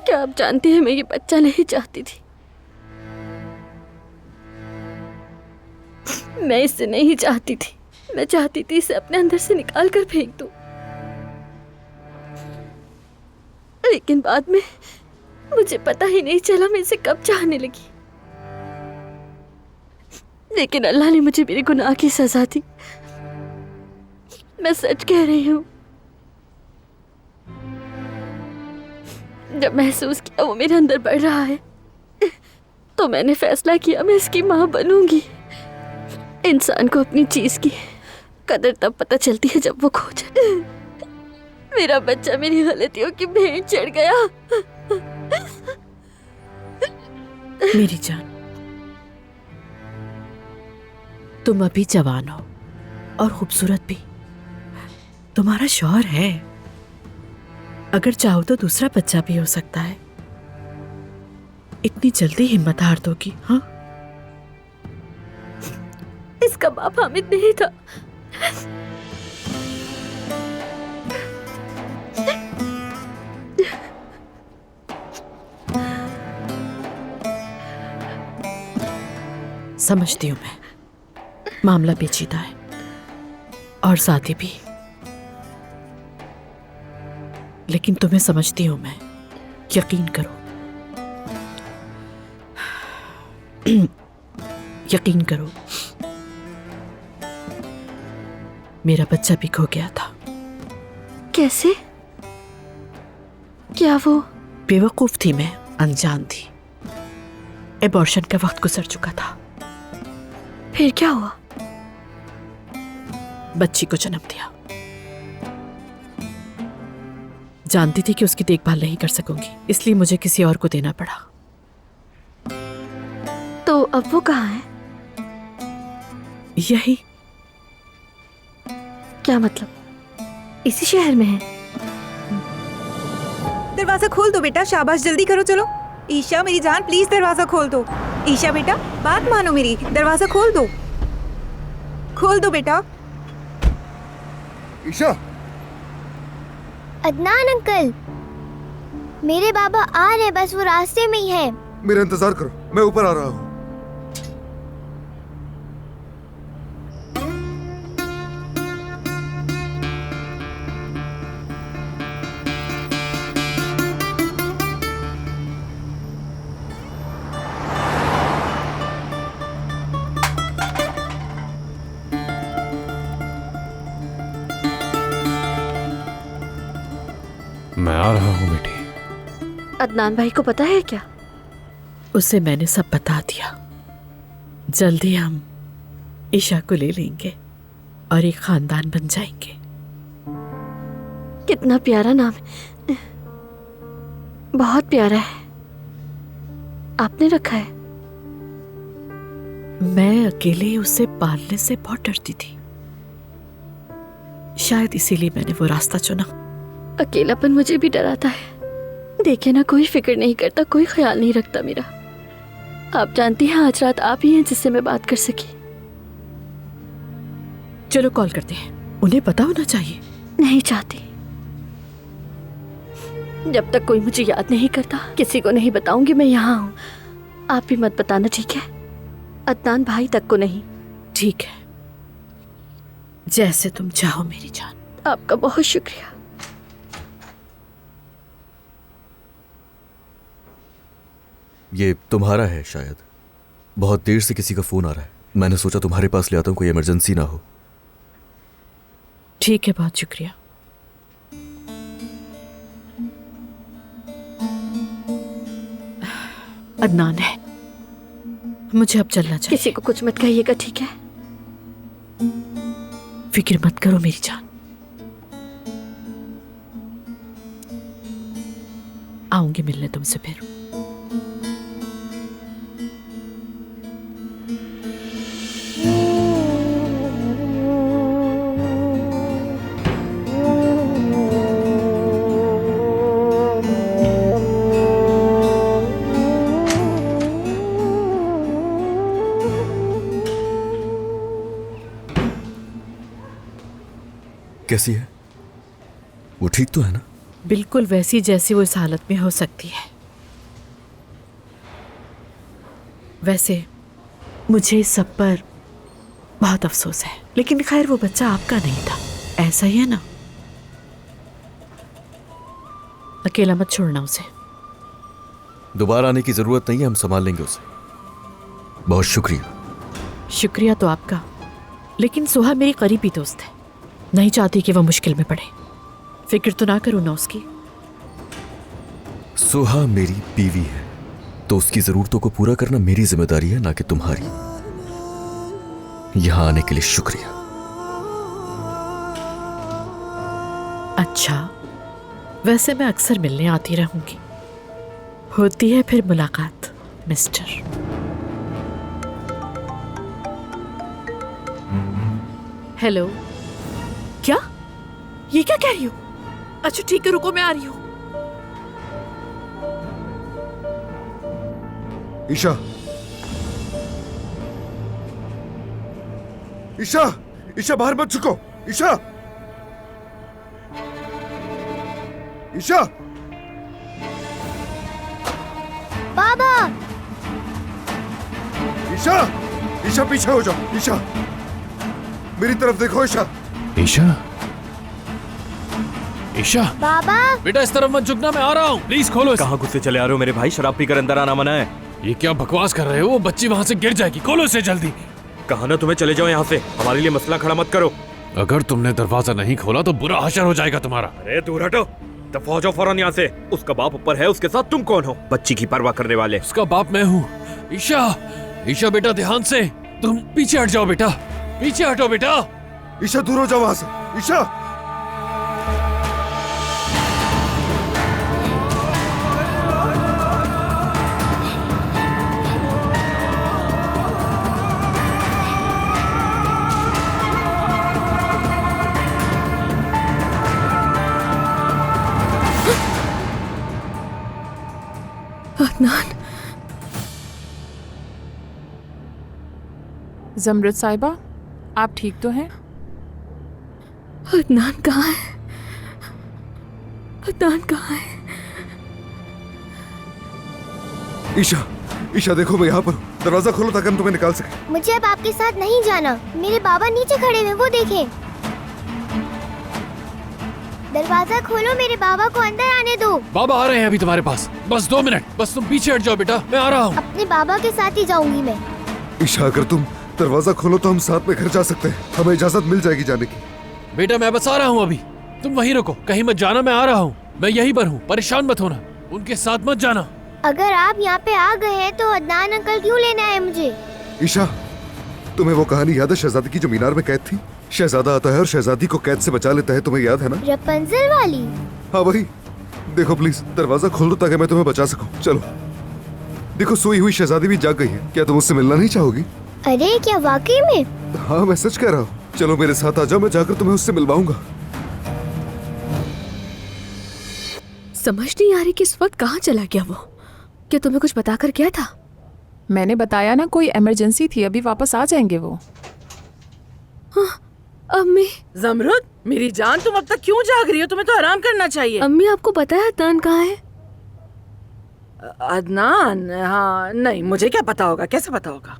क्या आप जानती हैं, मैं ये बच्चा नहीं चाहती थी। मैं इसे नहीं चाहती थी। मैं चाहती थी इसे अपने अंदर से निकाल कर फेंक दूं। लेकिन बाद में मुझे पता ही नहीं चला मैं इसे कब चाहने लगी। लेकिन अल्लाह ने मुझे मेरे गुनाह की सजा दी। मैं सच कह रही हूँ। जब महसूस किया वो मेरे अंदर बढ़ रहा है, तो मैंने फैसला किया मैं इसकी माँ बनूंगी। इंसान को अपनी चीज की कदर तब पता चलती है जब वो खो जाए। मेरा बच्चा मेरी गलतियों की भेंट चढ़ गया। मेरी जान, तुम अभी जवान हो और खूबसूरत भी। तुम्हारा शौहर है, अगर चाहो तो दूसरा बच्चा भी हो सकता है। इतनी जल्दी हिम्मत हार दोगी? हाँ, इसका बाप हामिद नहीं था। समझती हूं मैं, मामला पेचीदा है और साथी भी, लेकिन तुम्हें समझती हूं मैं। यकीन करो, यकीन करो, मेरा बच्चा भी खो गया था। कैसे? क्या वो? बेवकूफ थी मैं, अनजान थी। एबॉर्शन का वक्त गुजर चुका था। फिर क्या हुआ? बच्ची को जन्म दिया। जानती थी कि उसकी देखभाल नहीं कर सकूंगी, इसलिए मुझे किसी और को देना पड़ा। तो अब वो कहाँ है? यही। क्या मतलब? इसी शहर में है? दरवाजा खोल दो बेटा, शाबाश, जल्दी करो, चलो। ईशा मेरी जान, प्लीज दरवाजा खोल दो। ईशा बेटा, बात मानो मेरी, दरवाजा खोल दो, खोल दो बेटा। ईशा, अदनान अंकल, मेरे बाबा आ रहे, बस वो रास्ते में ही है। मेरा इंतजार करो, मैं ऊपर आ रहा हूँ। मैं आ रहा हूँ बेटी। अदनान भाई को पता है क्या? उसे मैंने सब बता दिया। जल्दी हम ईशा को ले लेंगे और एक खानदान बन जाएंगे। कितना प्यारा नाम है, बहुत प्यारा है। आपने रखा है? मैं अकेले उसे पालने से बहुत डरती थी, शायद इसीलिए मैंने वो रास्ता चुना। अकेलापन मुझे भी डराता है। देखे ना, कोई फिक्र नहीं करता, कोई ख्याल नहीं रखता मेरा। आप जानती हैं आज रात आप ही हैं जिससे मैं बात कर सकी। चलो कॉल करते हैं, उन्हें पता होना चाहिए। नहीं चाहती। जब तक कोई मुझे याद नहीं करता किसी को नहीं बताऊंगी मैं यहाँ हूँ। आप भी मत बताना, ठीक है? अदनान भाई तक को नहीं। ठीक है, जैसे तुम चाहो मेरी जान। आपका बहुत शुक्रिया। ये तुम्हारा है शायद। बहुत देर से किसी का फोन आ रहा है, मैंने सोचा तुम्हारे पास ले आता हूं, कोई इमरजेंसी ना हो। ठीक है, बहुत शुक्रिया। अदनान है, मुझे अब चलना चाहिए। किसी को कुछ मत कहिएगा, ठीक है? फिक्र मत करो मेरी जान, आऊंगी मिलने तुमसे फिर। कैसी है वो? ठीक तो है ना? बिल्कुल वैसी जैसी वो इस हालत में हो सकती है। वैसे मुझे इस सब पर बहुत अफसोस है, लेकिन खैर वो बच्चा आपका नहीं था, ऐसा ही है ना? अकेला मत छोड़ना उसे। दोबारा आने की जरूरत नहीं है, हम संभाल लेंगे उसे। बहुत शुक्रिया। शुक्रिया तो आपका, लेकिन सोहा मेरी करीबी दोस्त है, नहीं चाहती कि वह मुश्किल में पड़े। फिक्र तो ना करो ना उसकी। सुहा मेरी बीवी है, तो उसकी जरूरतों को पूरा करना मेरी जिम्मेदारी है, ना कि तुम्हारी। यहां आने के लिए शुक्रिया। अच्छा, वैसे मैं अक्सर मिलने आती रहूंगी। होती है फिर मुलाकात, मिस्टर। हेलो। क्या? ये क्या कह रही हो? अच्छा ठीक है, रुको मैं आ रही हूँ। ईशा, ईशा, ईशा बाहर मत झुको। ईशा, ईशा, बाबा। ईशा, ईशा पीछे हो जाओ। ईशा, मेरी तरफ देखो। ईशा, ईशा, ईशा, बाबा। बेटा इस तरफ मत झुकना, मैं आ रहा हूँ। प्लीज खोलो इसे। कहाँ गुस्से चले आ रहे हो मेरे भाई? शराब पीकर अंदर आना मना है। ये क्या बकवास कर रहे हो? वो बच्ची वहाँ से गिर जाएगी। खोलो इसे जल्दी। कहा ना तुम्हें चले जाओ यहाँ से, हमारे लिए मसला खड़ा मत करो। अगर तुमने दरवाजा नहीं खोला तो बुरा हशर हो जाएगा तुम्हारा। अरे दूर हटो, दफा हो जाओ फौरन यहाँ से। उसका बाप ऊपर है, उसके साथ तुम कौन हो? बच्ची की परवाह करने वाले। उसका बाप मैं हूँ। ईशा, ईशा बेटा ध्यान से। तुम पीछे हट जाओ बेटा, पीछे हटो बेटा। ईशा दूर हो जाओ वहां से। ईशा, अदनान, जमरुद साहिबा, आप ठीक तो हैं? अदनान कहाँ है? अदनान कहाँ है? ईशा, ईशा देखो मैं यहाँ पर हूँ। दरवाजा खोलो ताकि हम तुम्हें निकाल सके। मुझे अब आपके साथ नहीं जाना। मेरे बाबा नीचे खड़े हैं, वो देखें। दरवाजा खोलो, मेरे बाबा को अंदर आने दो। बाबा आ रहे हैं अभी तुम्हारे पास। बस 2 मिनट, बस तुम पीछे हट जाओ बेटा, मैं आ रहा हूँ। अपने बाबा के साथ ही जाऊंगी मैं। ईशा, अगर तुम दरवाजा खोलो तो हम साथ में घर जा सकते हैं। हमें इजाजत मिल जाएगी जाने की। बेटा मैं बस आ रहा हूँ अभी, तुम वहीं रुको, कहीं मत जाना। मैं आ रहा हूँ, मैं यहीं पर हूँ, परेशान मत होना। उनके साथ मत जाना। अगर आप यहाँ पे आ गए हैं तो अदनान अंकल क्यों लेना है मुझे? ईशा, तुम्हें वो कहानी याद है शहजादी की जो मीनार में कैद थी? शहजादा आता है और शहजादी को कैद से बचा लेता है, तुम्हें याद है ना? रपंजल वाली। हाँ वही। देखो प्लीज दरवाजा खोल दो ताकि मैं तुम्हें बचा सकूं। चलो देखो, सोई हुई शहजादी भी जाग गई है। क्या तुम उससे मिलना नहीं चाहोगी? अरे क्या वाकई में? हाँ मैं सच कह रहा हूँ। चलो मेरे साथ आ जाओ, मैं जाकर तुम्हें उससे मिलवाऊंगा। समझ नहीं आ रही कि इस वक्त कहाँ चला गया वो। क्या तुम्हें कुछ बताकर गया था? मैंने बताया ना, कोई इमरजेंसी थी, अभी वापस आ जाएंगे वो। अम्मी, जमरुद मेरी जान, तुम अब तक क्यों जाग रही हो? तुम्हें तो आराम करना चाहिए। अम्मी आपको पता है अदनान कहाँ है? अदनान? हाँ नहीं, मुझे क्या पता होगा, कैसे पता होगा?